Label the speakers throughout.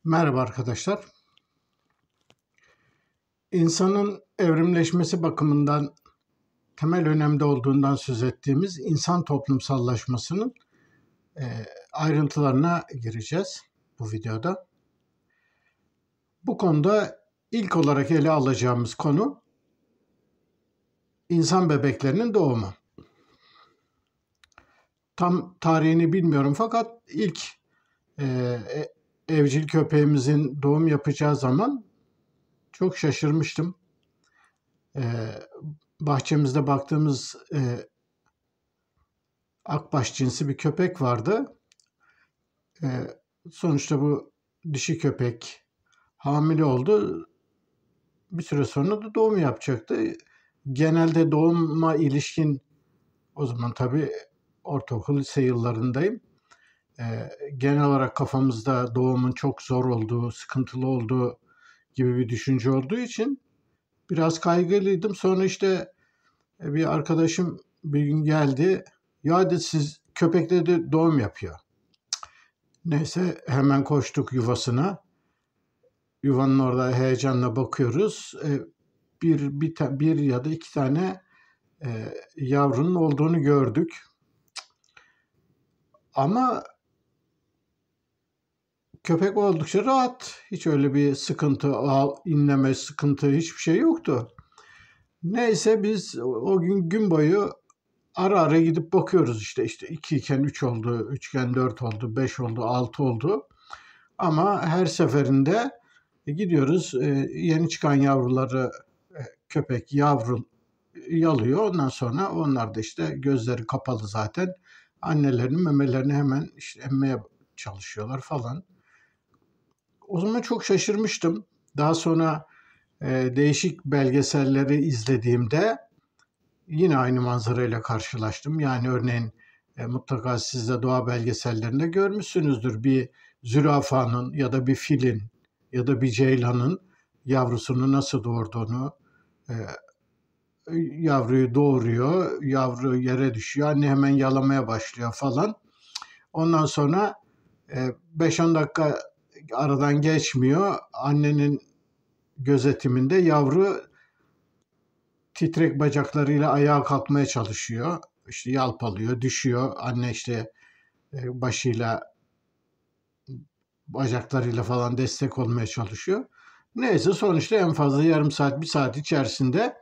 Speaker 1: Merhaba arkadaşlar. İnsanın evrimleşmesi bakımından temel önemde olduğundan söz ettiğimiz insan toplumsallaşmasının ayrıntılarına gireceğiz bu videoda. Bu konuda ilk olarak ele alacağımız konu insan bebeklerinin doğumu. Tam tarihini bilmiyorum fakat ilk evcil köpeğimizin doğum yapacağı zaman çok şaşırmıştım. Bahçemizde baktığımız akbaş cinsi bir köpek vardı. Sonuçta bu dişi köpek hamile oldu. Bir süre sonra da doğum yapacaktı. Genelde doğuma ilişkin, o zaman tabii ortaokul lise yıllarındayım. Genel olarak kafamızda doğumun çok zor olduğu, sıkıntılı olduğu gibi bir düşünce olduğu için biraz kaygılıydım. Sonra işte bir arkadaşım bir gün geldi. Ya dedi, siz köpek dedi doğum yapıyor. Neyse hemen koştuk yuvasına. Yuvanın orada heyecanla bakıyoruz. Bir ya da iki tane yavrunun olduğunu gördük. Ama köpek oldukça rahat. Hiç öyle bir sıkıntı, inleme, sıkıntı hiçbir şey yoktu. Neyse biz o gün boyu ara ara gidip bakıyoruz işte 2 iken 3 oldu, 3 iken 4 oldu, 5 oldu, 6 oldu. Ama her seferinde gidiyoruz, yeni çıkan yavruları köpek yalıyor. Ondan sonra onlar da işte gözleri kapalı zaten. Annelerinin memelerini hemen işte emmeye çalışıyorlar falan. O zaman çok şaşırmıştım. Daha sonra değişik belgeselleri izlediğimde yine aynı manzarayla karşılaştım. Yani örneğin mutlaka siz de doğa belgesellerinde görmüşsünüzdür. Bir zürafanın ya da bir filin ya da bir ceylanın yavrusunu nasıl doğurduğunu, e, yavruyu doğuruyor, yavru yere düşüyor, anne hemen yalamaya başlıyor falan. Ondan sonra 5-10 dakika aradan geçmiyor. Annenin gözetiminde yavru titrek bacaklarıyla ayağa kalkmaya çalışıyor. İşte yalpalıyor, düşüyor. Anne işte başıyla, bacaklarıyla falan destek olmaya çalışıyor. Neyse sonuçta en fazla yarım saat, bir saat içerisinde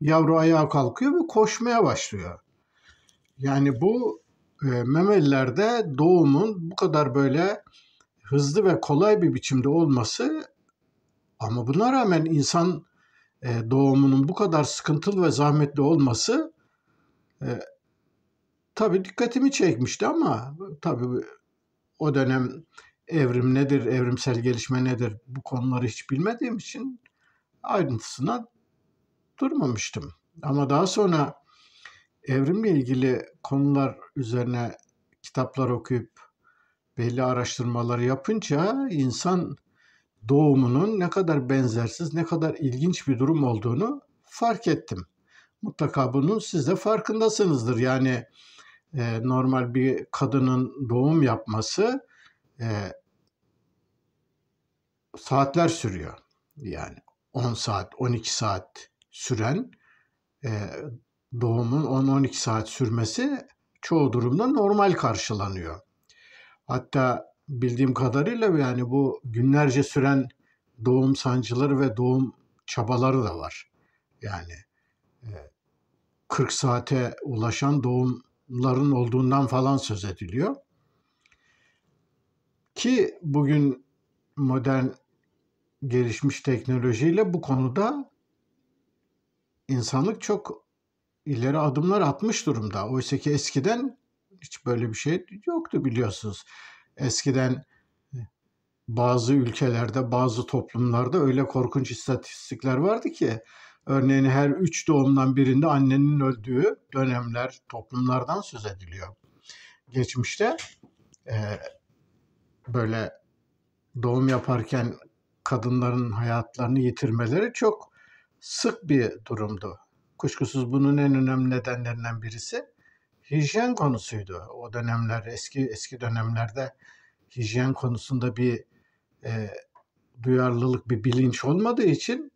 Speaker 1: yavru ayağa kalkıyor ve koşmaya başlıyor. Yani bu memelilerde doğumun bu kadar böyle hızlı ve kolay bir biçimde olması, ama buna rağmen insan doğumunun bu kadar sıkıntılı ve zahmetli olması tabii dikkatimi çekmişti, ama tabii o dönem evrim nedir, evrimsel gelişme nedir, bu konuları hiç bilmediğim için ayrıntısına durmamıştım. Ama daha sonra evrimle ilgili konular üzerine kitaplar okuyup belli araştırmaları yapınca insan doğumunun ne kadar benzersiz, ne kadar ilginç bir durum olduğunu fark ettim. Mutlaka bunun siz de farkındasınızdır. Yani normal bir kadının doğum yapması saatler sürüyor. Yani 10 saat, 12 saat süren doğumun 10-12 saat sürmesi çoğu durumda normal karşılanıyor. Hatta bildiğim kadarıyla yani bu günlerce süren doğum sancıları ve doğum çabaları da var. Yani 40 saate ulaşan doğumların olduğundan falan söz ediliyor. Ki bugün modern gelişmiş teknolojiyle bu konuda insanlık çok ileri adımlar atmış durumda. Oysa ki eskiden hiç böyle bir şey yoktu, biliyorsunuz. Eskiden bazı ülkelerde, bazı toplumlarda öyle korkunç istatistikler vardı ki, örneğin her 3 doğumdan birinde annenin öldüğü dönemler, toplumlardan söz ediliyor. Geçmişte böyle doğum yaparken kadınların hayatlarını yitirmeleri çok sık bir durumdu. Kuşkusuz bunun en önemli nedenlerinden birisi hijyen konusuydu. O dönemler, eski dönemlerde hijyen konusunda bir duyarlılık, bir bilinç olmadığı için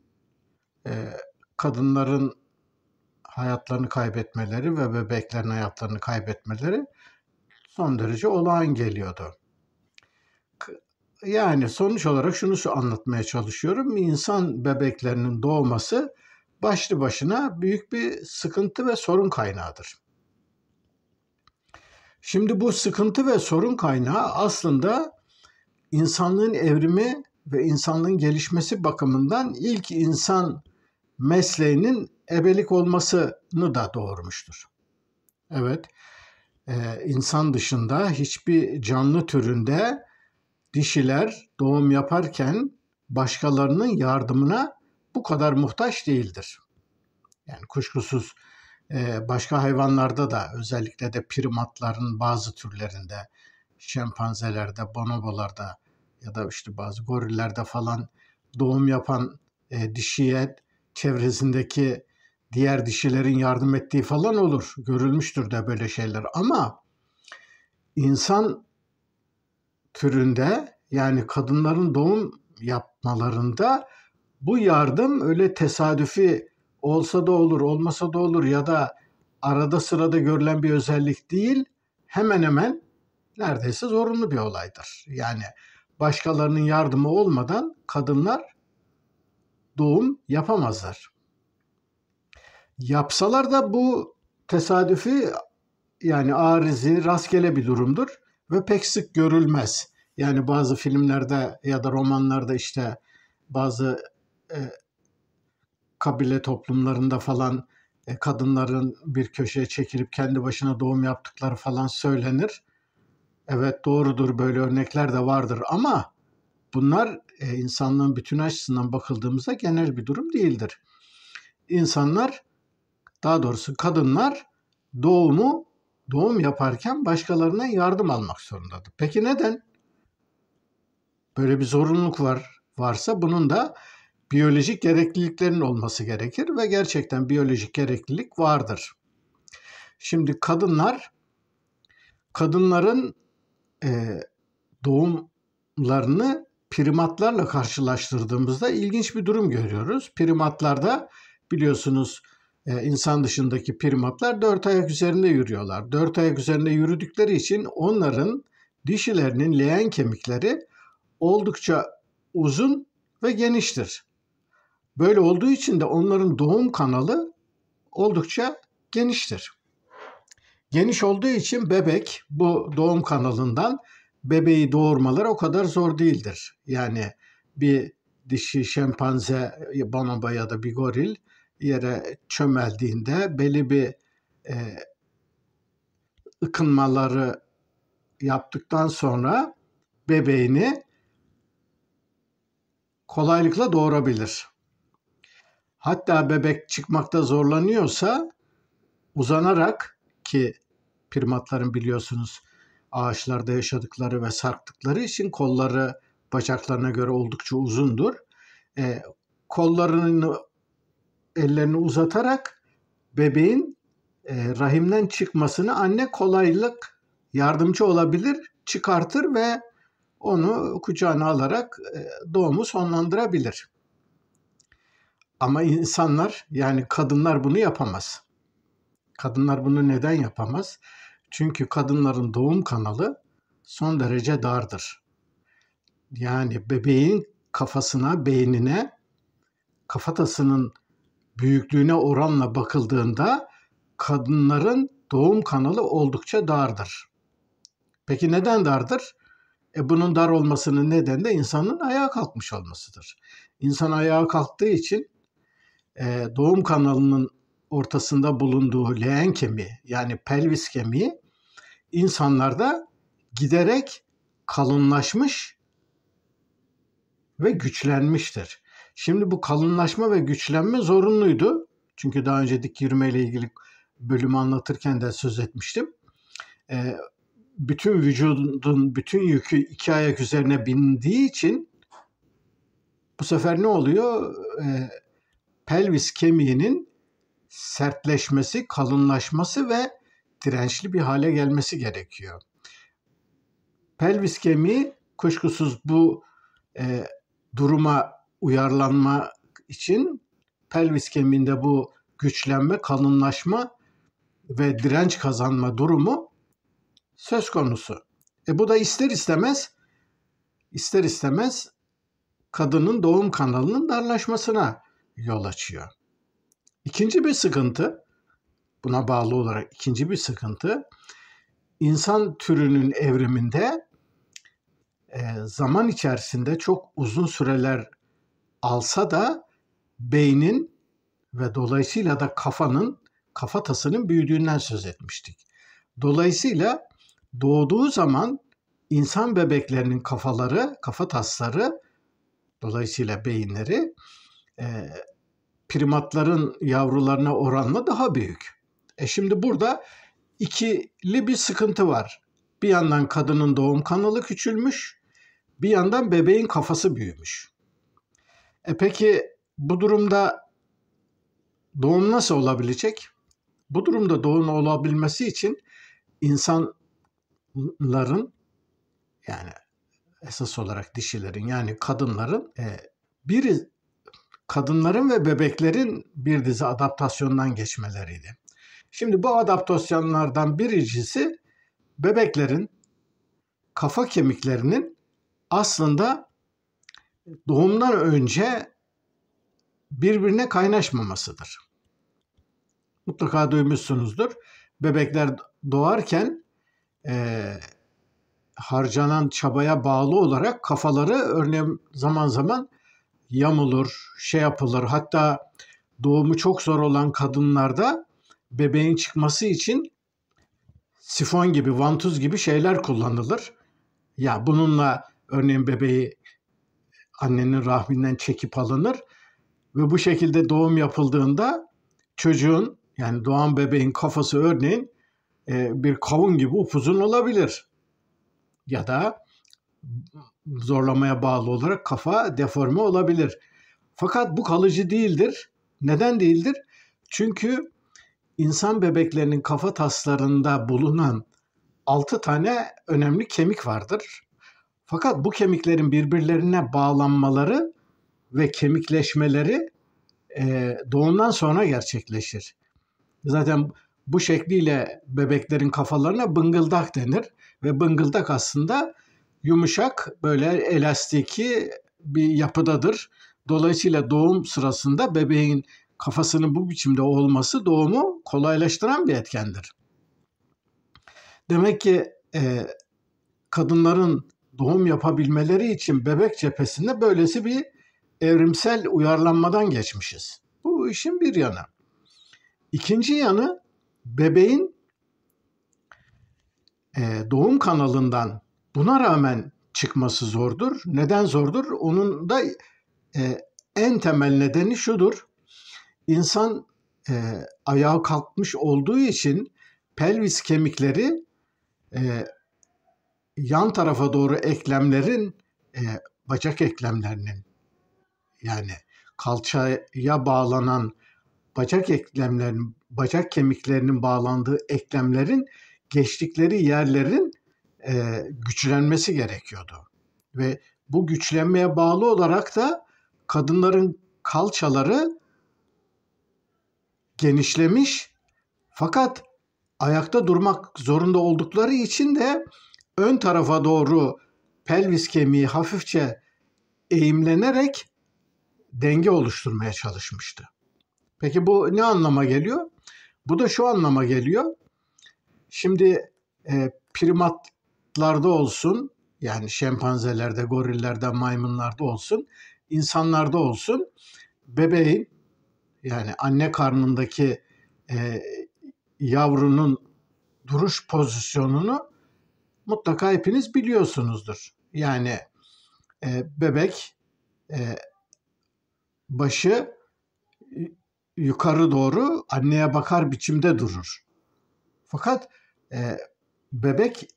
Speaker 1: kadınların hayatlarını kaybetmeleri ve bebeklerin hayatlarını kaybetmeleri son derece olağan geliyordu. Yani sonuç olarak şunu anlatmaya çalışıyorum. İnsan bebeklerinin doğması başlı başına büyük bir sıkıntı ve sorun kaynağıdır. Şimdi bu sıkıntı ve sorun kaynağı aslında insanlığın evrimi ve insanlığın gelişmesi bakımından ilk insan mesleğinin ebelik olmasını da doğurmuştur. Evet, insan dışında hiçbir canlı türünde dişiler doğum yaparken başkalarının yardımına bu kadar muhtaç değildir. Yani kuşkusuz başka hayvanlarda da, özellikle de primatların bazı türlerinde, şempanzelerde, bonobolarda ya da işte bazı gorillerde falan doğum yapan dişiye çevresindeki diğer dişilerin yardım ettiği falan olur. Görülmüştür de böyle şeyler. Ama insan türünde, yani kadınların doğum yapmalarında bu yardım öyle tesadüfi olsa da olur, olmasa da olur ya da arada sırada görülen bir özellik değil, hemen hemen neredeyse zorunlu bir olaydır. Yani başkalarının yardımı olmadan kadınlar doğum yapamazlar. Yapsalar da bu tesadüfi, yani arizi, rastgele bir durumdur ve pek sık görülmez. Yani bazı filmlerde ya da romanlarda işte bazı kabile toplumlarında falan kadınların bir köşeye çekilip kendi başına doğum yaptıkları falan söylenir. Evet, doğrudur, böyle örnekler de vardır ama bunlar insanlığın bütünü açısından bakıldığımızda genel bir durum değildir. İnsanlar, daha doğrusu kadınlar doğum yaparken başkalarına yardım almak zorundadır. Peki neden? Böyle bir zorunluluk varsa bunun da biyolojik gerekliliklerin olması gerekir ve gerçekten biyolojik gereklilik vardır. Şimdi kadınların doğumlarını primatlarla karşılaştırdığımızda ilginç bir durum görüyoruz. Primatlarda biliyorsunuz insan dışındaki primatlar 4 ayak üzerinde yürüyorlar. 4 ayak üzerinde yürüdükleri için onların dişilerinin leğen kemikleri oldukça uzun ve geniştir. Böyle olduğu için de onların doğum kanalı oldukça geniştir. Geniş olduğu için bebek bu doğum kanalından bebeği doğurmaları o kadar zor değildir. Yani bir dişi şempanze, bonobo ya da bir goril yere çömeldiğinde belli bir ıkınmaları yaptıktan sonra bebeğini kolaylıkla doğurabilir. Hatta bebek çıkmakta zorlanıyorsa uzanarak, ki primatların biliyorsunuz ağaçlarda yaşadıkları ve sarktıkları için kolları bacaklarına göre oldukça uzundur. Kollarını, ellerini uzatarak bebeğin rahimden çıkmasını anne kolaylık yardımcı olabilir, çıkartır ve onu kucağına alarak doğumu sonlandırabilir. Ama insanlar, yani kadınlar bunu yapamaz. Kadınlar bunu neden yapamaz? Çünkü kadınların doğum kanalı son derece dardır. Yani bebeğin kafasına, beynine, kafatasının büyüklüğüne oranla bakıldığında kadınların doğum kanalı oldukça dardır. Peki neden dardır? Bunun dar olmasının nedeni de insanın ayağa kalkmış olmasıdır. İnsan ayağa kalktığı için doğum kanalının ortasında bulunduğu leğen kemiği, yani pelvis kemiği insanlarda giderek kalınlaşmış ve güçlenmiştir. Şimdi bu kalınlaşma ve güçlenme zorunluydu. Çünkü daha önce dik yürüme ile ilgili bölümü anlatırken de söz etmiştim. Bütün vücudun bütün yükü 2 ayak üzerine bindiği için bu sefer ne oluyor? Pelvis kemiğinin sertleşmesi, kalınlaşması ve dirençli bir hale gelmesi gerekiyor. Pelvis kemiği kuşkusuz bu duruma uyarlanma için pelvis kemiğinde bu güçlenme, kalınlaşma ve direnç kazanma durumu söz konusu. Bu da ister istemez kadının doğum kanalının darlaşmasına yol açıyor. İkinci bir sıkıntı, buna bağlı olarak ikinci bir sıkıntı, insan türünün evriminde zaman içerisinde çok uzun süreler alsa da beynin ve dolayısıyla da kafatasının büyüdüğünden söz etmiştik. Dolayısıyla doğduğu zaman insan bebeklerinin kafatasları, dolayısıyla beyinleri primatların yavrularına oranla daha büyük. Şimdi burada ikili bir sıkıntı var. Bir yandan kadının doğum kanalı küçülmüş, bir yandan bebeğin kafası büyümüş. Peki bu durumda doğum nasıl olabilecek? Bu durumda doğum olabilmesi için insanların, yani esas olarak dişilerin, yani kadınların ve bebeklerin bir dizi adaptasyondan geçmeleriydi. Şimdi bu adaptasyonlardan birincisi bebeklerin kafa kemiklerinin aslında doğumdan önce birbirine kaynaşmamasıdır. Mutlaka duymuşsunuzdur. Bebekler doğarken harcanan çabaya bağlı olarak kafaları örneğin zaman zaman yamulur, yapılır. Hatta doğumu çok zor olan kadınlarda bebeğin çıkması için sifon gibi, vantuz gibi şeyler kullanılır. Ya bununla örneğin bebeği annenin rahminden çekip alınır ve bu şekilde doğum yapıldığında çocuğun, yani doğan bebeğin kafası örneğin bir kavun gibi upuzun olabilir. Ya da zorlamaya bağlı olarak kafa deforme olabilir. Fakat bu kalıcı değildir. Neden değildir? Çünkü insan bebeklerinin kafa taslarında bulunan 6 tane önemli kemik vardır. Fakat bu kemiklerin birbirlerine bağlanmaları ve kemikleşmeleri doğumdan sonra gerçekleşir. Zaten bu şekliyle bebeklerin kafalarına bıngıldak denir ve bıngıldak aslında yumuşak, böyle elastiki bir yapıdadır. Dolayısıyla doğum sırasında bebeğin kafasının bu biçimde olması doğumu kolaylaştıran bir etkendir. Demek ki kadınların doğum yapabilmeleri için bebek cephesinde böylesi bir evrimsel uyarlanmadan geçmişiz. Bu işin bir yanı. İkinci yanı, bebeğin doğum kanalından buna rağmen çıkması zordur. Neden zordur? Onun da en temel nedeni şudur. İnsan ayağa kalkmış olduğu için pelvis kemikleri yan tarafa doğru eklemlerin, bacak eklemlerinin, yani kalçaya bağlanan bacak kemiklerinin bağlandığı eklemlerin geçtikleri yerlerin güçlenmesi gerekiyordu. Ve bu güçlenmeye bağlı olarak da kadınların kalçaları genişlemiş, fakat ayakta durmak zorunda oldukları için de ön tarafa doğru pelvis kemiği hafifçe eğimlenerek denge oluşturmaya çalışmıştı. Peki bu ne anlama geliyor? Bu da şu anlama geliyor. Şimdi primatlarda olsun, yani şempanzelerde, gorillerde, maymunlarda olsun, insanlarda olsun, bebeğin, yani anne karnındaki yavrunun duruş pozisyonunu mutlaka hepiniz biliyorsunuzdur. Yani bebek başı yukarı doğru anneye bakar biçimde durur. Fakat bebek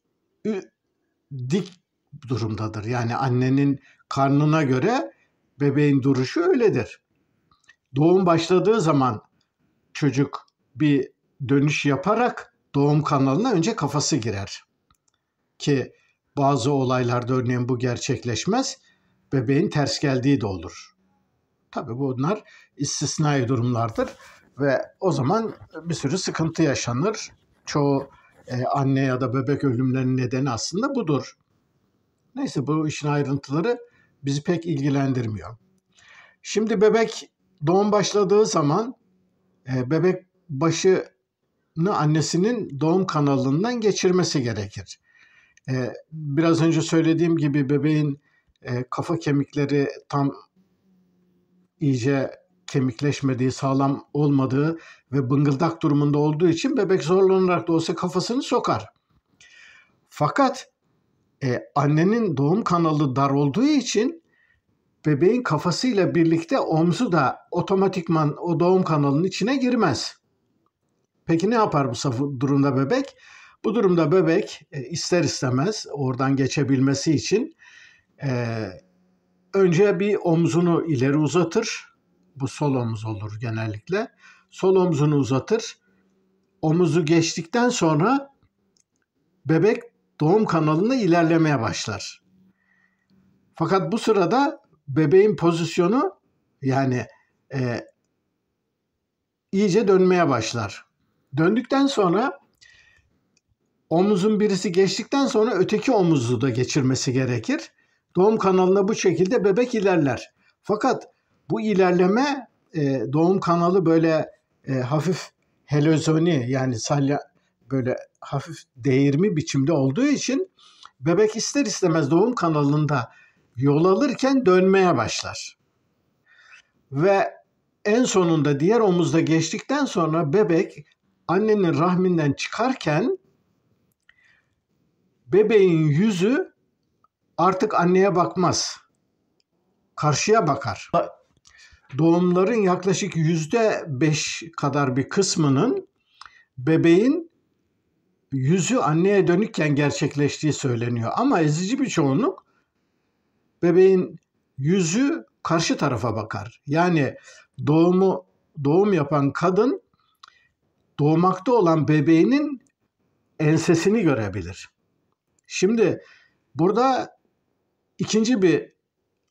Speaker 1: dik durumdadır. Yani annenin karnına göre bebeğin duruşu öyledir. Doğum başladığı zaman çocuk bir dönüş yaparak doğum kanalına önce kafası girer. Ki bazı olaylarda örneğin bu gerçekleşmez. bebeğin ters geldiği de olur. Tabii bunlar istisnai durumlardır ve o zaman bir sürü sıkıntı yaşanır. Çoğu anne ya da bebek ölümlerinin nedeni aslında budur. Neyse, bu işin ayrıntıları bizi pek ilgilendirmiyor. Şimdi bebek doğum başladığı zaman bebek başını annesinin doğum kanalından geçirmesi gerekir. Biraz önce söylediğim gibi bebeğin kafa kemikleri tam iyice kemikleşmediği, sağlam olmadığı ve bıngıldak durumunda olduğu için bebek zorlanarak da olsa kafasını sokar. Fakat annenin doğum kanalı dar olduğu için bebeğin kafasıyla birlikte omzu da otomatikman o doğum kanalının içine girmez. Peki ne yapar bu durumda bebek? Bu durumda bebek ister istemez oradan geçebilmesi için önce bir omzunu ileri uzatır. Bu sol omuz olur genellikle. Sol omzunu uzatır. Omuzu geçtikten sonra bebek doğum kanalında ilerlemeye başlar. Fakat bu sırada bebeğin pozisyonu yani iyice dönmeye başlar. Döndükten sonra omuzun birisi geçtikten sonra öteki omuzu da geçirmesi gerekir. Doğum kanalında bu şekilde bebek ilerler. Fakat bu ilerleme doğum kanalı böyle hafif helezoni yani salya böyle hafif değirmi biçimde olduğu için bebek ister istemez doğum kanalında yol alırken dönmeye başlar. Ve en sonunda diğer omuzda geçtikten sonra bebek annenin rahminden çıkarken bebeğin yüzü artık anneye bakmaz. Karşıya bakar. Doğumların yaklaşık %5 kadar bir kısmının bebeğin yüzü anneye dönükken gerçekleştiği söyleniyor. Ama ezici bir çoğunluk bebeğin yüzü karşı tarafa bakar. Yani doğum yapan kadın doğmakta olan bebeğinin ensesini görebilir. Şimdi burada ikinci bir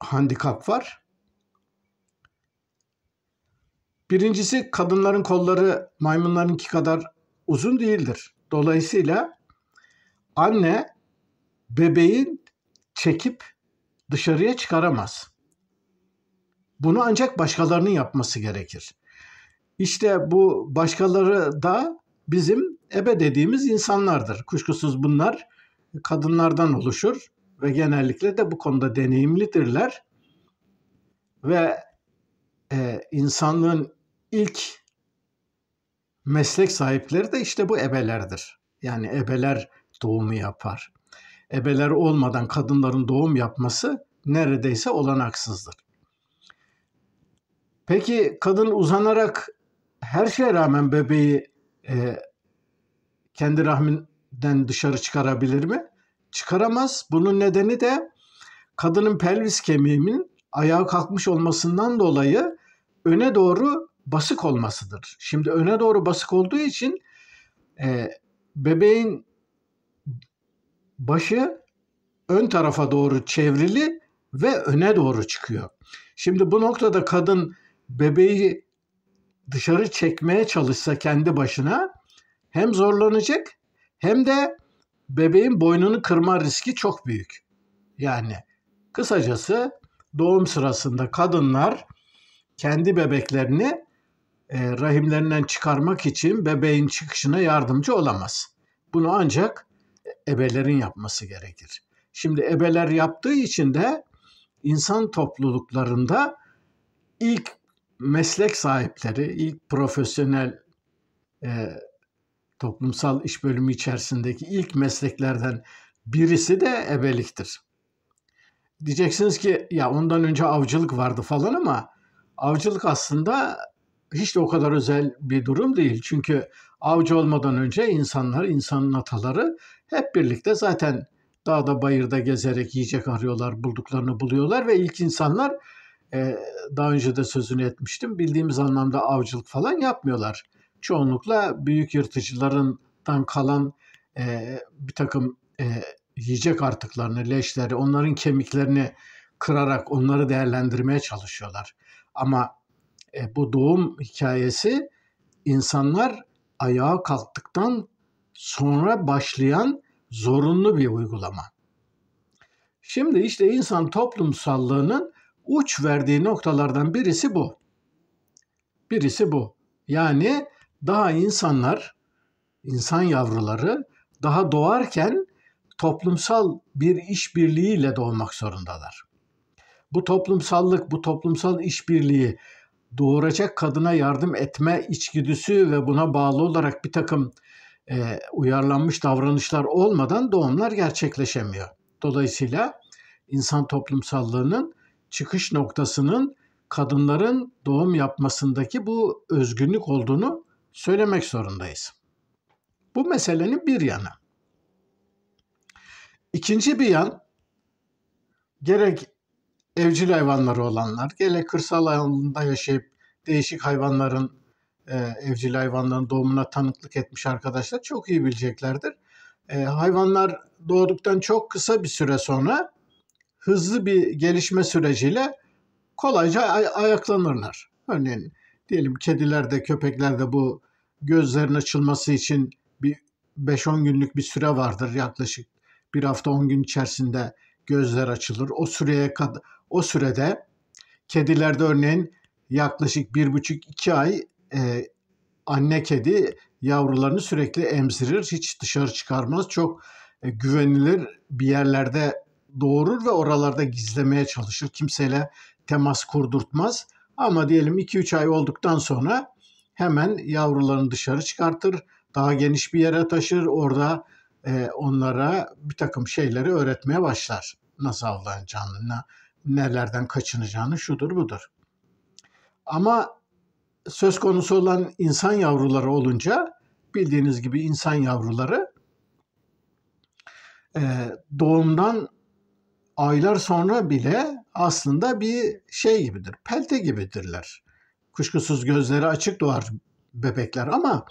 Speaker 1: handikap var. Birincisi, kadınların kolları maymunlarınki kadar uzun değildir. Dolayısıyla anne bebeğin çekip dışarıya çıkaramaz. Bunu ancak başkalarının yapması gerekir. İşte bu başkaları da bizim ebe dediğimiz insanlardır. Kuşkusuz bunlar kadınlardan oluşur ve genellikle de bu konuda deneyimlidirler. Ve insanlığın ilk meslek sahipleri de işte bu ebelerdir. Yani ebeler doğumu yapar. Ebeler olmadan kadınların doğum yapması neredeyse olanaksızdır. Peki kadın uzanarak her şeye rağmen bebeği kendi rahminden dışarı çıkarabilir mi? Çıkaramaz. Bunun nedeni de kadının pelvis kemiğinin ayağa kalkmış olmasından dolayı öne doğru basık olmasıdır. Şimdi öne doğru basık olduğu için bebeğin başı ön tarafa doğru çevrili ve öne doğru çıkıyor. Şimdi bu noktada kadın bebeği dışarı çekmeye çalışsa kendi başına hem zorlanacak hem de bebeğin boynunu kırma riski çok büyük. Yani kısacası doğum sırasında kadınlar kendi bebeklerini rahimlerinden çıkarmak için bebeğin çıkışına yardımcı olamaz. Bunu ancak ebelerin yapması gerekir. Şimdi ebeler yaptığı için de insan topluluklarında ilk meslek sahipleri, ilk profesyonel toplumsal iş bölümü içerisindeki ilk mesleklerden birisi de ebeliktir. Diyeceksiniz ki ya ondan önce avcılık vardı falan ama avcılık aslında hiç de o kadar özel bir durum değil. Çünkü avcı olmadan önce insanın ataları hep birlikte zaten dağda bayırda gezerek yiyecek arıyorlar, bulduklarını buluyorlar ve ilk insanlar daha önce de sözünü etmiştim, bildiğimiz anlamda avcılık falan yapmıyorlar. Çoğunlukla büyük yırtıcılarından kalan bir takım yiyecek artıklarını, leşleri, onların kemiklerini kırarak onları değerlendirmeye çalışıyorlar. Ama bu doğum hikayesi insanlar ayağa kalktıktan sonra başlayan zorunlu bir uygulama. Şimdi işte insan toplumsallığının uç verdiği noktalardan birisi bu. Birisi bu. Yani daha insan yavruları daha doğarken toplumsal bir işbirliğiyle doğmak zorundalar. Bu toplumsallık, bu toplumsal işbirliği doğuracak kadına yardım etme içgüdüsü ve buna bağlı olarak bir takım uyarlanmış davranışlar olmadan doğumlar gerçekleşemiyor. Dolayısıyla insan toplumsallığının çıkış noktasının kadınların doğum yapmasındaki bu özgünlük olduğunu söylemek zorundayız. Bu meselenin bir yanı. İkinci bir yan, gerek evcil hayvanları olanlar, gerek kırsal alanda yaşayıp değişik evcil hayvanların doğumuna tanıklık etmiş arkadaşlar çok iyi bileceklerdir. Hayvanlar doğduktan çok kısa bir süre sonra hızlı bir gelişme süreciyle kolayca ayaklanırlar. Örneğin diyelim kedilerde, köpeklerde bu gözlerin açılması için bir 5-10 günlük bir süre vardır. Yaklaşık bir hafta 10 gün içerisinde gözler açılır. O sürede kedilerde örneğin yaklaşık 1,5-2 ay anne kedi yavrularını sürekli emzirir. Hiç dışarı çıkarmaz. Çok güvenilir bir yerlerde doğurur ve oralarda gizlemeye çalışır. Kimseyle temas kurdurtmaz. Ama diyelim 2-3 ay olduktan sonra hemen yavrularını dışarı çıkartır. Daha geniş bir yere taşır. Orada onlara bir takım şeyleri öğretmeye başlar. Nasıl avlanacağını, nelerden kaçınacağını, şudur budur. Ama söz konusu olan insan yavruları olunca bildiğiniz gibi insan yavruları doğumdan aylar sonra bile aslında bir şey gibidir, pelte gibidirler. Kuşkusuz gözleri açık doğar bebekler ama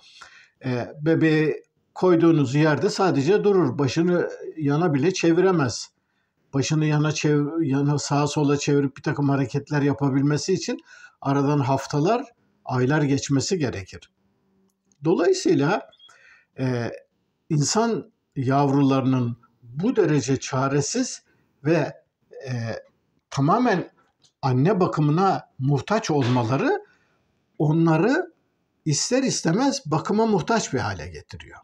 Speaker 1: bebeği koyduğunuz yerde sadece durur. Başını yana bile çeviremez. Başını yana sağa sola çevirip bir takım hareketler yapabilmesi için aradan haftalar, aylar geçmesi gerekir. Dolayısıyla insan yavrularının bu derece çaresiz ve tamamen anne bakımına muhtaç olmaları onları ister istemez bakıma muhtaç bir hale getiriyor.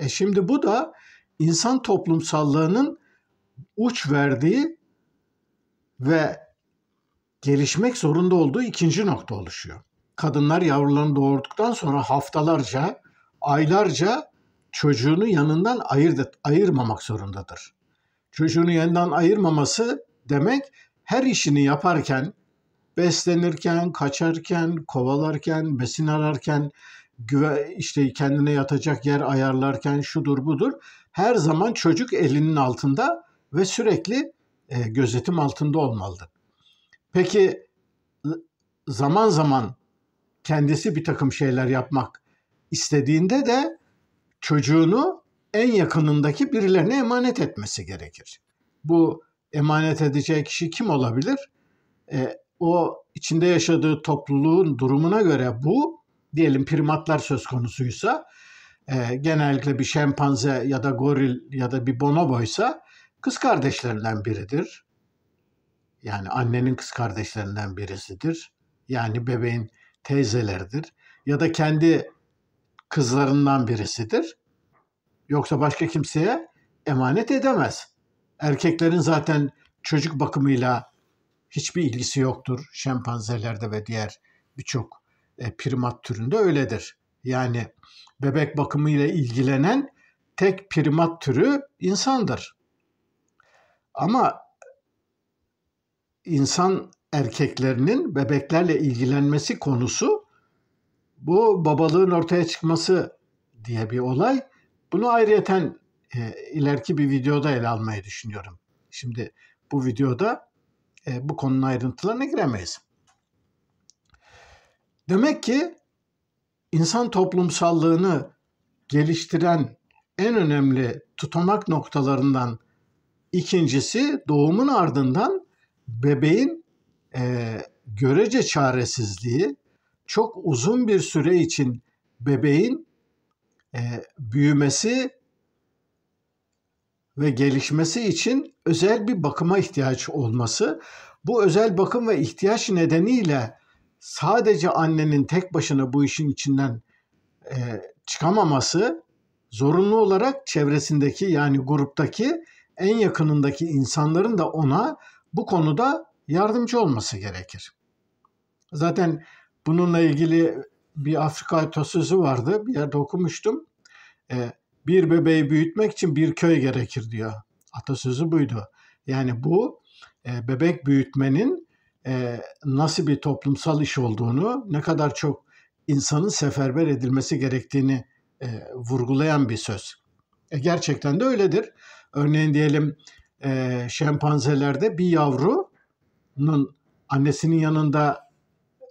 Speaker 1: Şimdi bu da insan toplumsallığının uç verdiği ve gelişmek zorunda olduğu ikinci nokta oluşuyor. Kadınlar yavrularını doğurduktan sonra haftalarca, aylarca çocuğunu yanından ayırmamak zorundadır. Çocuğunu yanından ayırmaması demek her işini yaparken, beslenirken, kaçarken, kovalarken, besin ararken, işte kendine yatacak yer ayarlarken şudur budur. Her zaman çocuk elinin altında ve sürekli gözetim altında olmalıdır. Peki zaman zaman kendisi bir takım şeyler yapmak istediğinde de çocuğunu en yakınındaki birilerine emanet etmesi gerekir. Bu emanet edeceği kişi kim olabilir? O içinde yaşadığı topluluğun durumuna göre bu, diyelim primatlar söz konusuysa, genellikle bir şempanze ya da goril ya da bir bonoboysa kız kardeşlerinden biridir. Yani annenin kız kardeşlerinden birisidir. Yani bebeğin teyzeleridir. Ya da kendi kızlarından birisidir. Yoksa başka kimseye emanet edemez. Erkeklerin zaten çocuk bakımıyla hiçbir ilgisi yoktur. Şempanzelerde ve diğer birçok primat türünde öyledir. Yani bebek bakımıyla ilgilenen tek primat türü insandır. Ama insan erkeklerinin bebeklerle ilgilenmesi konusu, bu babalığın ortaya çıkması diye bir olay. Bunu ayrıyeten ileriki bir videoda ele almayı düşünüyorum. Şimdi bu videoda bu konunun ayrıntılarına giremeyiz. Demek ki insan toplumsallığını geliştiren en önemli tutanak noktalarından ikincisi doğumun ardından bebeğin görece çaresizliği çok uzun bir süre için bebeğin büyümesi ve gelişmesi için özel bir bakıma ihtiyaç olması, bu özel bakım ve ihtiyaç nedeniyle sadece annenin tek başına bu işin içinden çıkamaması, zorunlu olarak çevresindeki yani gruptaki en yakınındaki insanların da ona bu konuda yardımcı olması gerekir. Zaten bununla ilgili bir Afrika atasözü vardı, bir yerde okumuştum. Bir bebeği büyütmek için bir köy gerekir diyor. Atasözü buydu. Yani bu bebek büyütmenin nasıl bir toplumsal iş olduğunu, ne kadar çok insanın seferber edilmesi gerektiğini vurgulayan bir söz. Gerçekten de öyledir. Örneğin diyelim şempanzelerde bir yavrunun annesinin yanında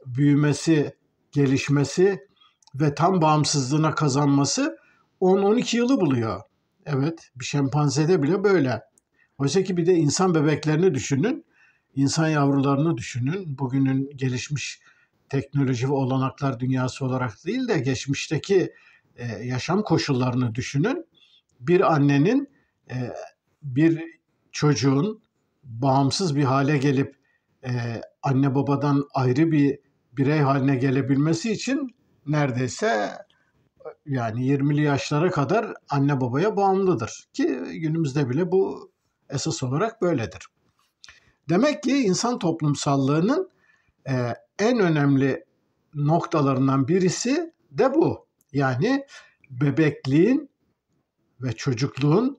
Speaker 1: büyümesi, gelişmesi ve tam bağımsızlığına kazanması 10-12 yılı buluyor. Evet, bir şempanzede bile böyle. Oysa ki bir de insan bebeklerini düşünün, insan yavrularını düşünün. Bugünün gelişmiş teknoloji ve olanaklar dünyası olarak değil de geçmişteki yaşam koşullarını düşünün. Bir annenin bir çocuğun bağımsız bir hale gelip anne babadan ayrı bir birey haline gelebilmesi için neredeyse yani 20'li yaşlara kadar anne babaya bağımlıdır ki günümüzde bile bu esas olarak böyledir. Demek ki insan toplumsallığının en önemli noktalarından birisi de bu. Yani bebekliğin ve çocukluğun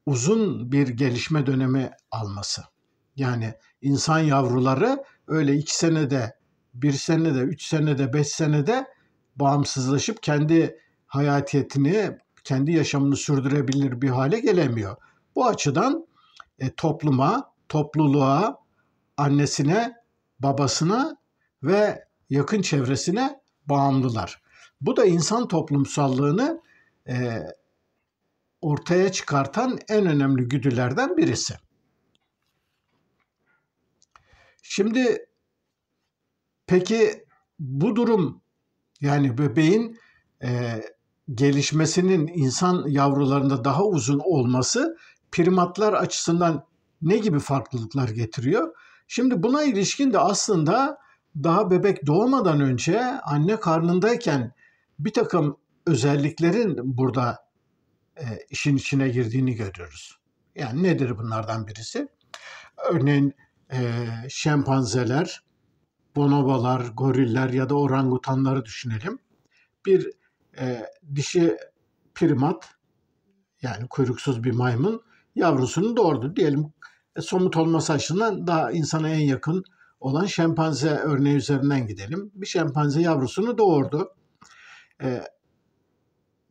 Speaker 1: uzun bir gelişme dönemi alması. Yani insan yavruları öyle 2 senede, 1 senede, 3 senede, 5 senede bağımsızlaşıp kendi hayatiyetini, kendi yaşamını sürdürebilir bir hale gelemiyor. Bu açıdan topluma, topluluğa, annesine, babasına ve yakın çevresine bağımlılar. Bu da insan toplumsallığını ortaya çıkartan en önemli güdülerden birisi. Şimdi peki bu durum yani bebeğin gelişmesinin insan yavrularında daha uzun olması primatlar açısından ne gibi farklılıklar getiriyor? Şimdi buna ilişkin de aslında daha bebek doğmadan önce anne karnındayken bir takım özelliklerin burada işin içine girdiğini görüyoruz. Yani nedir bunlardan birisi? Örneğin şempanzeler, bonobolar, goriller ya da orangutanları düşünelim. Bir dişi primat yani kuyruksuz bir maymun yavrusunu doğurdu. Diyelim somut olması açısından daha insana en yakın olan şempanze örneği üzerinden gidelim. Bir şempanze yavrusunu doğurdu.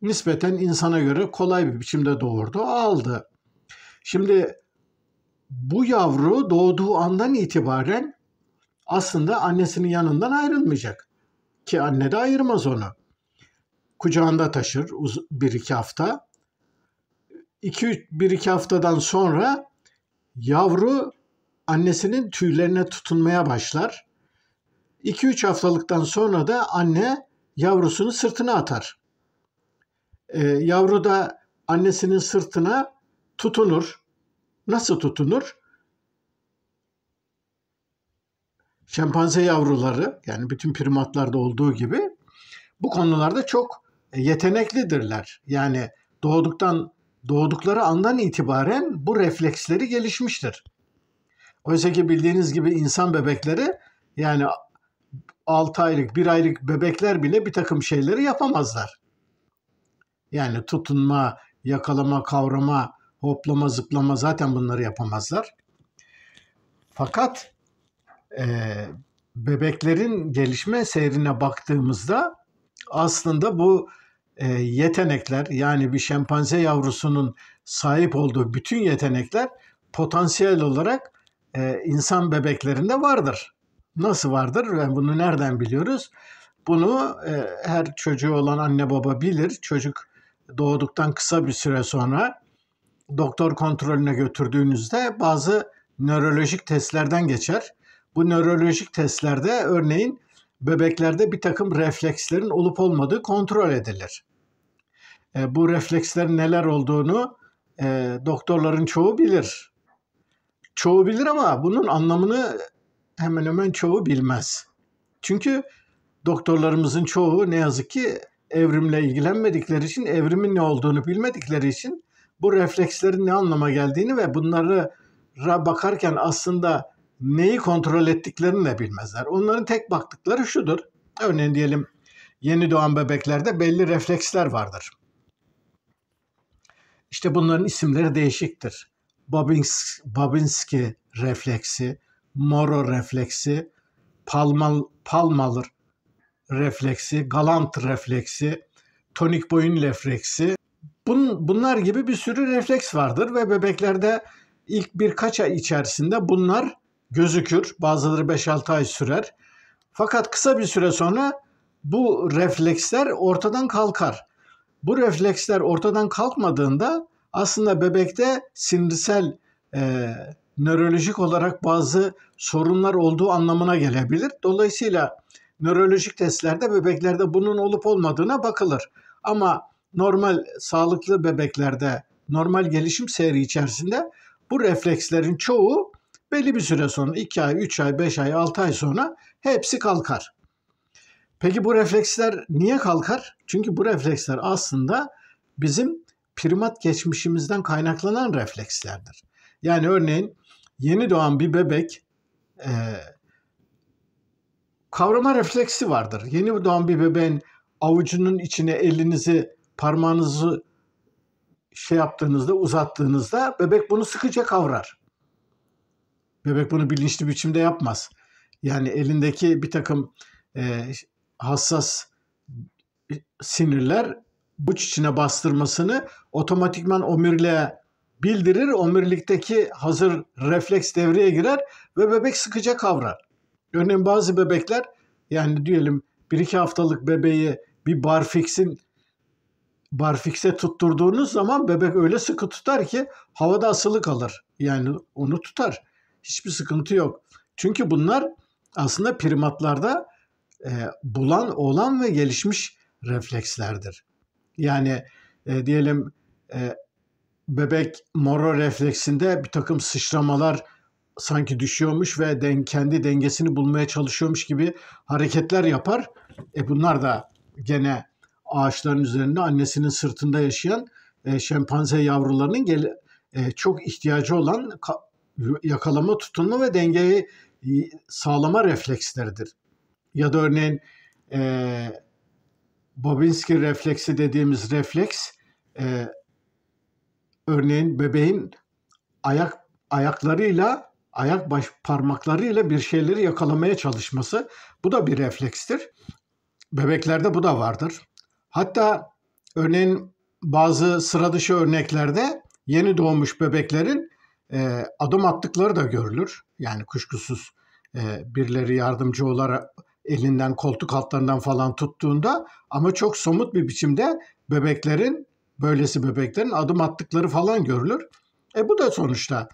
Speaker 1: Nispeten insana göre kolay bir biçimde doğurdu, aldı. Şimdi bu yavru doğduğu andan itibaren aslında annesinin yanından ayrılmayacak. Ki anne de ayırmaz onu. Kucağında taşır 1-2 hafta. 1-2 haftadan sonra yavru annesinin tüylerine tutunmaya başlar. 2-3 haftalıktan sonra da anne yavrusunu sırtına atar. Yavru da annesinin sırtına tutunur. Nasıl tutunur? Şempanze yavruları yani bütün primatlarda olduğu gibi bu konularda çok yeteneklidirler. Yani doğdukları andan itibaren bu refleksleri gelişmiştir. Oysa ki bildiğiniz gibi insan bebekleri yani 6 aylık, 1 aylık bebekler bile bir takım şeyleri yapamazlar. Yani tutunma, yakalama, kavrama, hoplama, zıplama zaten bunları yapamazlar. Fakat bebeklerin gelişme seyrine baktığımızda aslında bu yetenekler yani bir şempanze yavrusunun sahip olduğu bütün yetenekler potansiyel olarak insan bebeklerinde vardır. Nasıl vardır ve bunu nereden biliyoruz? Bunu her çocuğu olan anne baba bilir. Çocuk doğduktan kısa bir süre sonra doktor kontrolüne götürdüğünüzde bazı nörolojik testlerden geçer. Bu nörolojik testlerde örneğin bebeklerde bir takım reflekslerin olup olmadığı kontrol edilir. Bu reflekslerin neler olduğunu doktorların çoğu bilir. Çoğu bilir ama bunun anlamını hemen hemen çoğu bilmez. Çünkü doktorlarımızın çoğu ne yazık ki evrimle ilgilenmedikleri için, evrimin ne olduğunu bilmedikleri için bu reflekslerin ne anlama geldiğini ve bunlara bakarken aslında neyi kontrol ettiklerini de bilmezler. Onların tek baktıkları şudur. Örneğin diyelim yeni doğan bebeklerde belli refleksler vardır. İşte bunların isimleri değişiktir. Babinski refleksi, Moro refleksi, Palmer refleksi, Galant refleksi, tonik boyun refleksi. Bunlar gibi bir sürü refleks vardır ve bebeklerde ilk birkaç ay içerisinde bunlar gözükür. Bazıları 5-6 ay sürer. Fakat kısa bir süre sonra bu refleksler ortadan kalkar. Bu refleksler ortadan kalkmadığında aslında bebekte sinirsel, nörolojik olarak bazı sorunlar olduğu anlamına gelebilir. Dolayısıyla nörolojik testlerde bebeklerde bunun olup olmadığına bakılır. Ama normal sağlıklı bebeklerde normal gelişim seyri içerisinde bu reflekslerin çoğu belli bir süre sonra 2 ay, 3 ay, 5 ay, 6 ay sonra hepsi kalkar. Peki bu refleksler niye kalkar? Çünkü bu refleksler aslında bizim primat geçmişimizden kaynaklanan reflekslerdir. Yani örneğin yeni doğan bir bebek kavrama refleksi vardır. Yeni doğan bir bebeğin avucunun içine elinizi, parmağınızı yaptığınızda, uzattığınızda bebek bunu sıkıca kavrar. Bebek bunu bilinçli biçimde yapmaz. Yani elindeki bir takım hassas sinirler buç içine bastırmasını otomatikman omuriliğe bildirir. Omurilikteki hazır refleks devreye girer ve bebek sıkıca kavrar. Örneğin bazı bebekler, yani diyelim 1-2 haftalık bebeği bir barfikse tutturduğunuz zaman bebek öyle sıkı tutar ki havada asılı kalır. Yani onu tutar. Hiçbir sıkıntı yok. Çünkü bunlar aslında primatlarda olan ve gelişmiş reflekslerdir. Yani diyelim bebek Moro refleksinde bir takım sıçramalar sanki düşüyormuş ve kendi dengesini bulmaya çalışıyormuş gibi hareketler yapar. Bunlar da gene ağaçların üzerinde annesinin sırtında yaşayan şempanze yavrularının çok ihtiyacı olan yakalama, tutunma ve dengeyi sağlama refleksleridir. Ya da örneğin Babinski refleksi dediğimiz refleks, örneğin bebeğin ayaklarıyla, parmaklarıyla bir şeyleri yakalamaya çalışması. Bu da bir reflekstir. Bebeklerde bu da vardır. Hatta örneğin bazı sıra dışı örneklerde yeni doğmuş bebeklerin adım attıkları da görülür. Yani kuşkusuz birileri yardımcı olarak elinden, koltuk altlarından falan tuttuğunda, ama çok somut bir biçimde böylesi bebeklerin adım attıkları falan görülür. Bu da sonuçta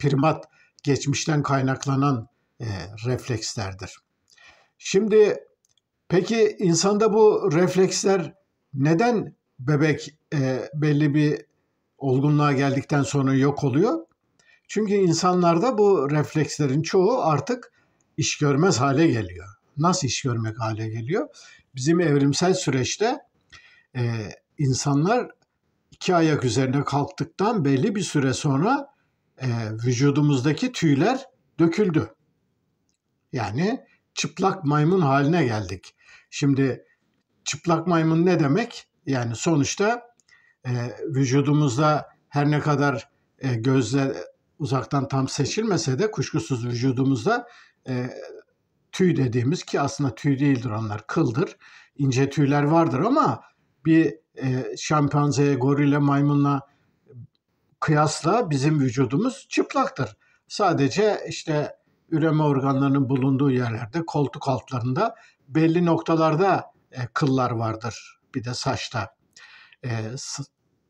Speaker 1: primat geçmişten kaynaklanan reflekslerdir. Şimdi peki insanda bu refleksler neden bebek belli bir olgunluğa geldikten sonra yok oluyor? Çünkü insanlarda bu reflekslerin çoğu artık iş görmez hale geliyor. Nasıl iş görmek hale geliyor? Bizim evrimsel süreçte insanlar 2 ayak üzerine kalktıktan belli bir süre sonra vücudumuzdaki tüyler döküldü. Yani çıplak maymun haline geldik. Şimdi çıplak maymun ne demek? Yani sonuçta vücudumuzda her ne kadar gözle uzaktan tam seçilmese de kuşkusuz vücudumuzda tüy dediğimiz, ki aslında tüy değildir onlar, kıldır, ince tüyler vardır ama bir şempanzeye, gorile, maymunla kıyasla bizim vücudumuz çıplaktır. Sadece işte üreme organlarının bulunduğu yerlerde, koltuk altlarında belli noktalarda kıllar vardır. Bir de saçta.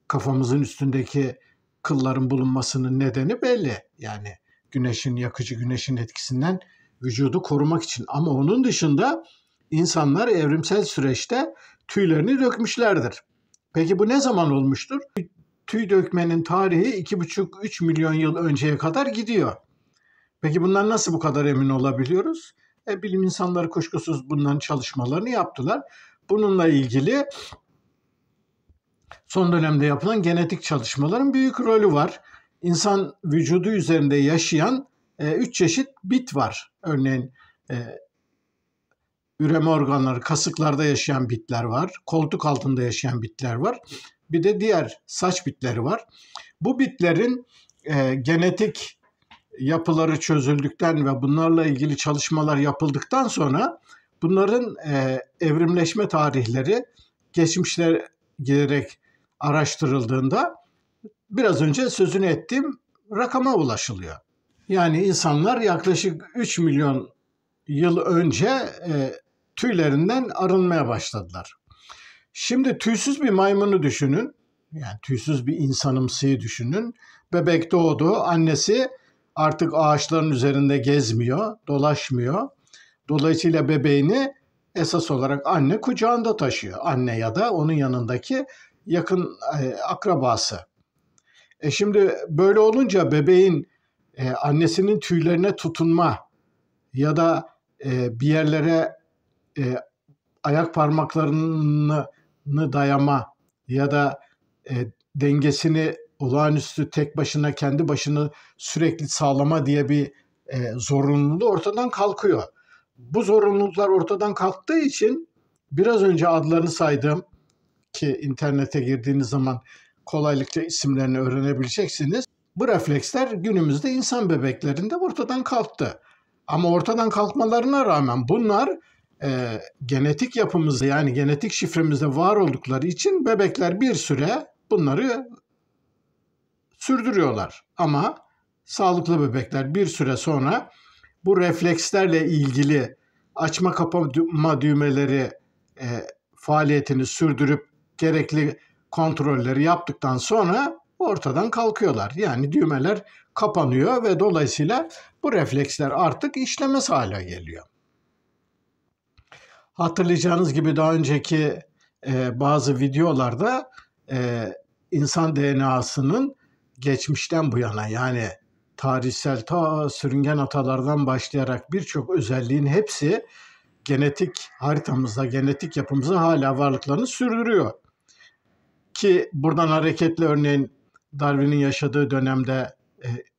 Speaker 1: Kafamızın üstündeki kılların bulunmasının nedeni belli. Yani yakıcı güneşin etkisinden vücudu korumak için. Ama onun dışında insanlar evrimsel süreçte tüylerini dökmüşlerdir. Peki bu ne zaman olmuştur? Tüy dökmenin tarihi 2,5-3 milyon yıl önceye kadar gidiyor. Peki bundan nasıl bu kadar emin olabiliyoruz? Bilim insanları kuşkusuz bunların çalışmalarını yaptılar. Bununla ilgili son dönemde yapılan genetik çalışmaların büyük rolü var. İnsan vücudu üzerinde yaşayan 3 çeşit bit var. Örneğin üreme organları, kasıklarda yaşayan bitler var. Koltuk altında yaşayan bitler var. Bir de diğer saç bitleri var. Bu bitlerin genetik yapıları çözüldükten ve bunlarla ilgili çalışmalar yapıldıktan sonra bunların evrimleşme tarihleri geçmişlere giderek araştırıldığında biraz önce sözünü ettiğim rakama ulaşılıyor. Yani insanlar yaklaşık 3 milyon yıl önce tüylerinden arınmaya başladılar. Şimdi tüysüz bir maymunu düşünün. Yani tüysüz bir insanımsıyı düşünün. Bebek doğdu, annesi artık ağaçların üzerinde gezmiyor, dolaşmıyor. Dolayısıyla bebeğini esas olarak anne kucağında taşıyor. Anne ya da onun yanındaki yakın akrabası. Şimdi böyle olunca bebeğin annesinin tüylerine tutunma ya da bir yerlere ayak parmaklarını dayama ya da dengesini olağanüstü tek başına kendi başına sürekli sağlama diye bir zorunluluğu ortadan kalkıyor. Bu zorunluluklar ortadan kalktığı için biraz önce adlarını saydığım ki internete girdiğiniz zaman kolaylıkla isimlerini öğrenebileceksiniz. Bu refleksler günümüzde insan bebeklerinde ortadan kalktı. Ama ortadan kalkmalarına rağmen bunlar genetik yapımızda yani genetik şifremizde var oldukları için bebekler bir süre bunları sürdürüyorlar. Ama sağlıklı bebekler bir süre sonra bu reflekslerle ilgili açma kapama düğmeleri faaliyetini sürdürüp gerekli kontrolleri yaptıktan sonra ortadan kalkıyorlar. Yani düğmeler kapanıyor ve dolayısıyla bu refleksler artık işlemez hale geliyor. Hatırlayacağınız gibi daha önceki bazı videolarda insan DNA'sının geçmişten bu yana yani tarihsel ta sürüngen atalardan başlayarak birçok özelliğin hepsi genetik haritamızda, genetik yapımızda hala varlıklarını sürdürüyor. Ki buradan hareketle örneğin Darwin'in yaşadığı dönemde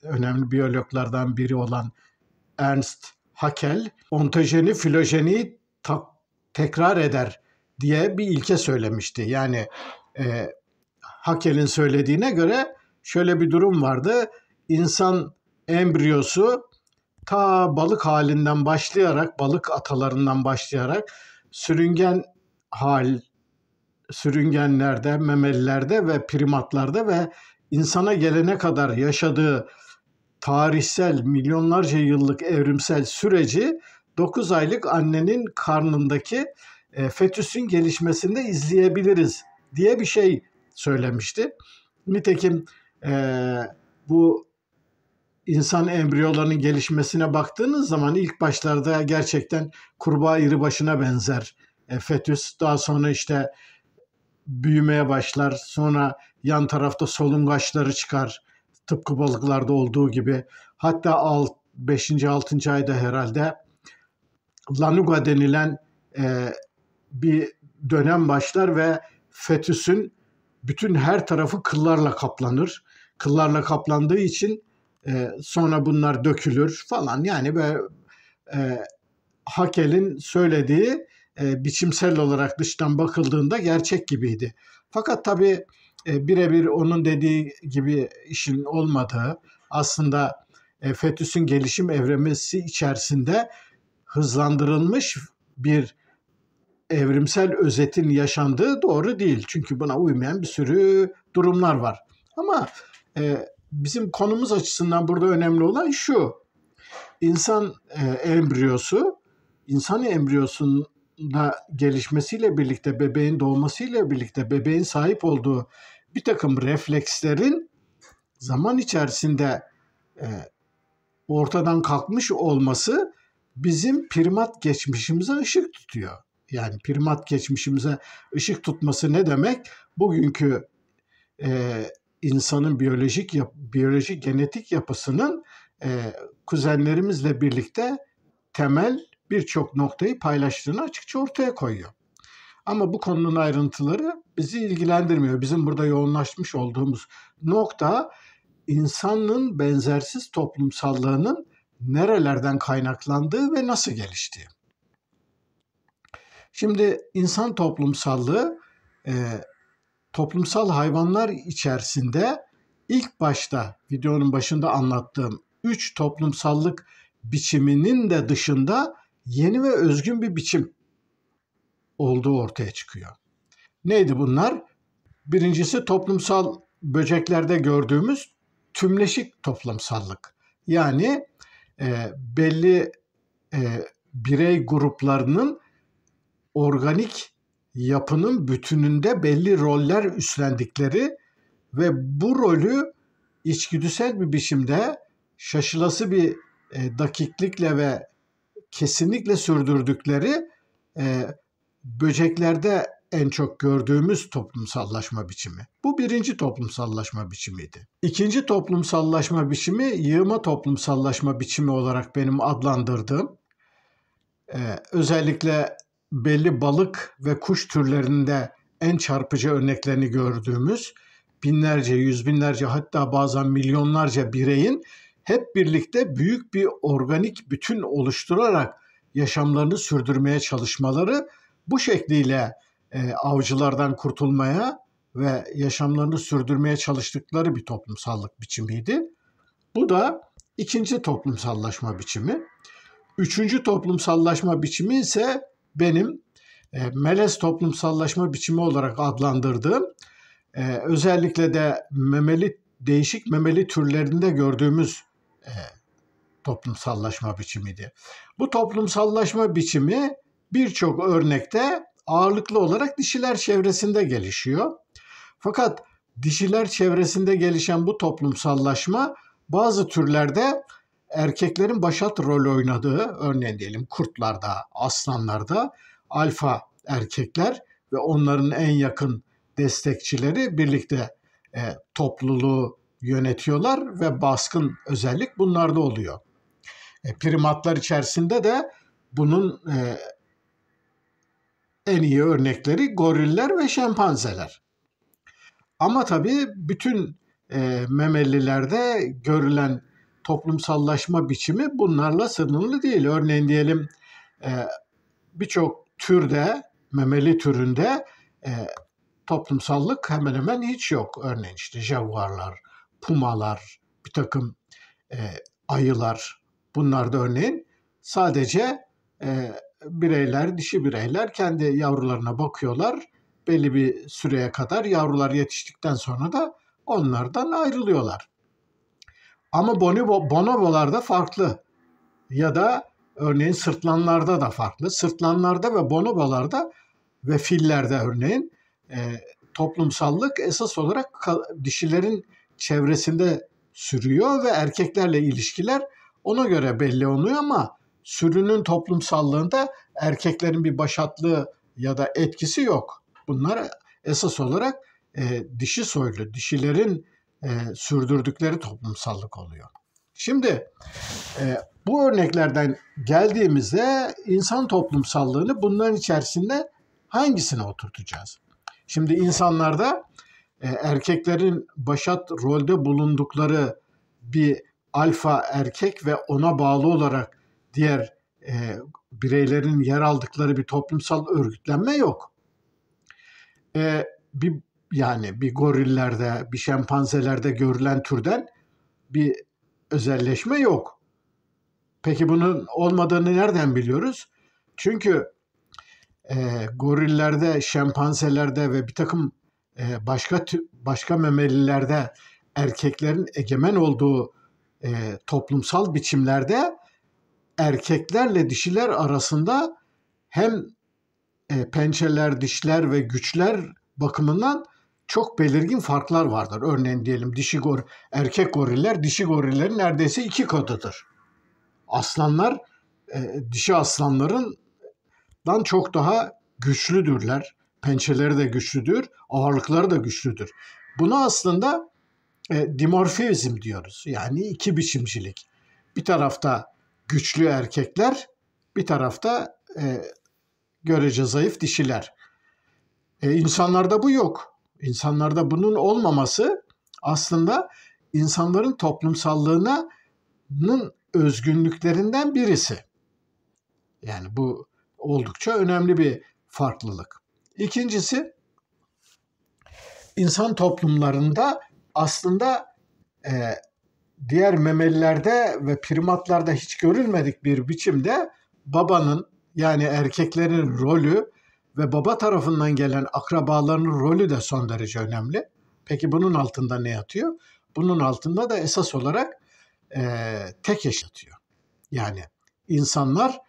Speaker 1: önemli biyologlardan biri olan Ernst Haeckel, ontojeni filojeni tekrar eder diye bir ilke söylemişti. Yani Haeckel'in söylediğine göre şöyle bir durum vardı. İnsan embriyosu ta balık halinden başlayarak, balık atalarından başlayarak sürüngenlerde, memelilerde ve primatlarda ve insana gelene kadar yaşadığı tarihsel milyonlarca yıllık evrimsel süreci 9 aylık annenin karnındaki fetüsün gelişmesinde izleyebiliriz diye bir şey söylemişti. Nitekim bu insan embriyolarının gelişmesine baktığınız zaman ilk başlarda gerçekten kurbağa iri başına benzer fetüs. Daha sonra işte büyümeye başlar. Sonra yan tarafta solungaçları çıkar. Tıpkı balıklarda olduğu gibi. Hatta 5. 6. ayda herhalde lanuga denilen bir dönem başlar ve fetüsün bütün her tarafı kıllarla kaplanır. Kıllarla kaplandığı için sonra bunlar dökülür falan. Yani böyle Haeckel'in söylediği biçimsel olarak dıştan bakıldığında gerçek gibiydi. Fakat tabii birebir onun dediği gibi işin olmadığı, aslında fetüsün gelişim evresi içerisinde hızlandırılmış bir evrimsel özetin yaşandığı doğru değil. Çünkü buna uymayan bir sürü durumlar var. Ama bizim konumuz açısından burada önemli olan şu. İnsan embriyosunda gelişmesiyle birlikte, bebeğin doğmasıyla birlikte bebeğin sahip olduğu bir takım reflekslerin zaman içerisinde ortadan kalkmış olması bizim primat geçmişimize ışık tutuyor. Yani primat geçmişimize ışık tutması ne demek? Bugünkü insanın biyolojik genetik yapısının kuzenlerimizle birlikte temel birçok noktayı paylaştığını açıkça ortaya koyuyor. Ama bu konunun ayrıntıları bizi ilgilendirmiyor. Bizim burada yoğunlaşmış olduğumuz nokta insanın benzersiz toplumsallığının nerelerden kaynaklandığı ve nasıl geliştiği. Şimdi insan toplumsallığı toplumsal hayvanlar içerisinde ilk başta videonun başında anlattığım 3 toplumsallık biçiminin de dışında yeni ve özgün bir biçim olduğu ortaya çıkıyor. Neydi bunlar? Birincisi toplumsal böceklerde gördüğümüz tümleşik toplumsallık. Yani belli birey gruplarının organik yapının bütününde belli roller üstlendikleri ve bu rolü içgüdüsel bir biçimde şaşılası bir dakiklikle ve kesinlikle sürdürdükleri böceklerde en çok gördüğümüz toplumsallaşma biçimi. Bu birinci toplumsallaşma biçimiydi. İkinci toplumsallaşma biçimi yığma toplumsallaşma biçimi olarak benim adlandırdığım, özellikle belli balık ve kuş türlerinde en çarpıcı örneklerini gördüğümüz binlerce, yüz binlerce hatta bazen milyonlarca bireyin hep birlikte büyük bir organik bütün oluşturarak yaşamlarını sürdürmeye çalışmaları, bu şekliyle avcılardan kurtulmaya ve yaşamlarını sürdürmeye çalıştıkları bir toplumsallık biçimiydi. Bu da ikinci toplumsallaşma biçimi. Üçüncü toplumsallaşma biçimi ise benim melez toplumsallaşma biçimi olarak adlandırdığım, özellikle de değişik memeli türlerinde gördüğümüz toplumsallaşma biçimiydi. Bu toplumsallaşma biçimi birçok örnekte ağırlıklı olarak dişiler çevresinde gelişiyor. Fakat dişiler çevresinde gelişen bu toplumsallaşma bazı türlerde erkeklerin başat rol oynadığı, örneğin diyelim kurtlarda, aslanlarda alfa erkekler ve onların en yakın destekçileri birlikte topluluğu yönetiyorlar ve baskın özellik bunlarda oluyor. Primatlar içerisinde de bunun en iyi örnekleri goriller ve şempanzeler. Ama tabii bütün memelilerde görülen toplumsallaşma biçimi bunlarla sınırlı değil. Örneğin diyelim birçok türde, memeli türünde toplumsallık hemen hemen hiç yok. Örneğin işte jaguarlar, pumalar, bir takım ayılar, bunlar da örneğin sadece dişi bireyler kendi yavrularına bakıyorlar. Belli bir süreye kadar yavrular yetiştikten sonra da onlardan ayrılıyorlar. Ama bonobolarda farklı ya da örneğin sırtlanlarda da farklı. Sırtlanlarda ve bonobolarda ve fillerde örneğin toplumsallık esas olarak dişilerin çevresinde sürüyor ve erkeklerle ilişkiler ona göre belli oluyor ama sürünün toplumsallığında erkeklerin bir başatlığı ya da etkisi yok. Bunlar esas olarak dişi soylu, dişilerin sürdürdükleri toplumsallık oluyor. Şimdi bu örneklerden geldiğimizde insan toplumsallığını bunların içerisinde hangisine oturtacağız? Şimdi insanlarda erkeklerin başat rolde bulundukları bir alfa erkek ve ona bağlı olarak diğer bireylerin yer aldıkları bir toplumsal örgütlenme yok. Bir gorillerde, bir şempanzelerde görülen türden bir özelleşme yok. Peki bunun olmadığını nereden biliyoruz? Çünkü gorillerde, şempanzelerde ve bir takım başka memelilerde erkeklerin egemen olduğu toplumsal biçimlerde erkeklerle dişiler arasında hem pençeler, dişler ve güçler bakımından çok belirgin farklar vardır. Örneğin diyelim erkek goriller dişi gorillerin neredeyse 2 katıdır. aslanlar dişi aslanlarından çok daha güçlüdürler. Pençeleri de güçlüdür, ağırlıkları da güçlüdür. Buna aslında dimorfizm diyoruz. Yani iki biçimcilik. Bir tarafta güçlü erkekler, bir tarafta görece zayıf dişiler. İnsanlarda bu yok. İnsanlarda bunun olmaması aslında insanların toplumsallığının özgünlüklerinden birisi. Yani bu oldukça önemli bir farklılık. İkincisi, insan toplumlarında aslında diğer memelilerde ve primatlarda hiç görülmedik bir biçimde babanın, yani erkeklerin rolü ve baba tarafından gelen akrabaların rolü de son derece önemli. Peki bunun altında ne yatıyor? Bunun altında da esas olarak tek eş yatıyor. Yani insanlar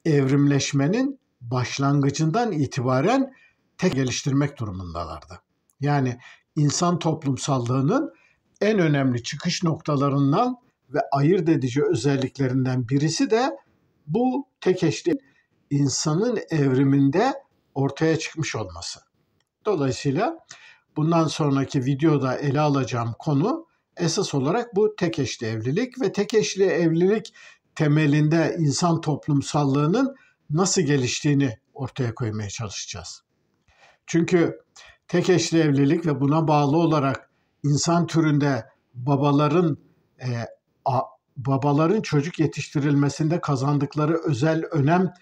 Speaker 1: evrimleşmenin başlangıcından itibaren tek geliştirmek durumundalardı. Yani insan toplumsallığının en önemli çıkış noktalarından ve ayırt edici özelliklerinden birisi de bu tek eşliğin insanın evriminde ortaya çıkmış olması. Dolayısıyla bundan sonraki videoda ele alacağım konu esas olarak bu tek eşli evlilik ve tek eşli evlilik temelinde insan toplumsallığının nasıl geliştiğini ortaya koymaya çalışacağız. Çünkü tek eşli evlilik ve buna bağlı olarak insan türünde babaların çocuk yetiştirilmesinde kazandıkları özel önem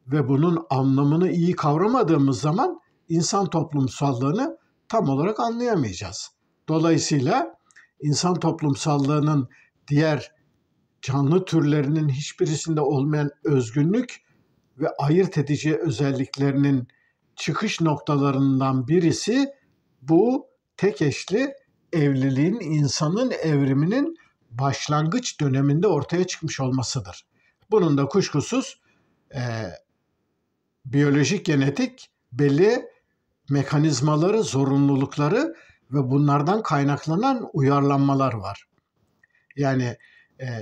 Speaker 1: ve bunun anlamını iyi kavramadığımız zaman insan toplumsallığını tam olarak anlayamayacağız. Dolayısıyla insan toplumsallığının diğer canlı türlerinin hiçbirisinde olmayan özgünlük ve ayırt edici özelliklerinin çıkış noktalarından birisi bu tek eşli evliliğin insanın evriminin başlangıç döneminde ortaya çıkmış olmasıdır. Bunun da kuşkusuz biyolojik genetik belli mekanizmaları, zorunlulukları ve bunlardan kaynaklanan uyarlanmalar var. Yani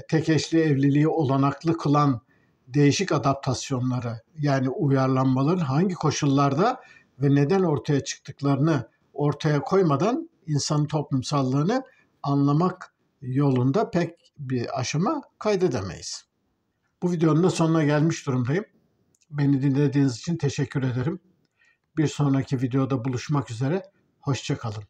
Speaker 1: tek eşli evliliği olanaklı kılan değişik adaptasyonları, yani uyarlanmaların hangi koşullarda ve neden ortaya çıktıklarını ortaya koymadan insanın toplumsallığını anlamak yolunda pek bir aşama kaydedemeyiz. Bu videonun da sonuna gelmiş durumdayım. Beni dinlediğiniz için teşekkür ederim. Bir sonraki videoda buluşmak üzere. Hoşça kalın.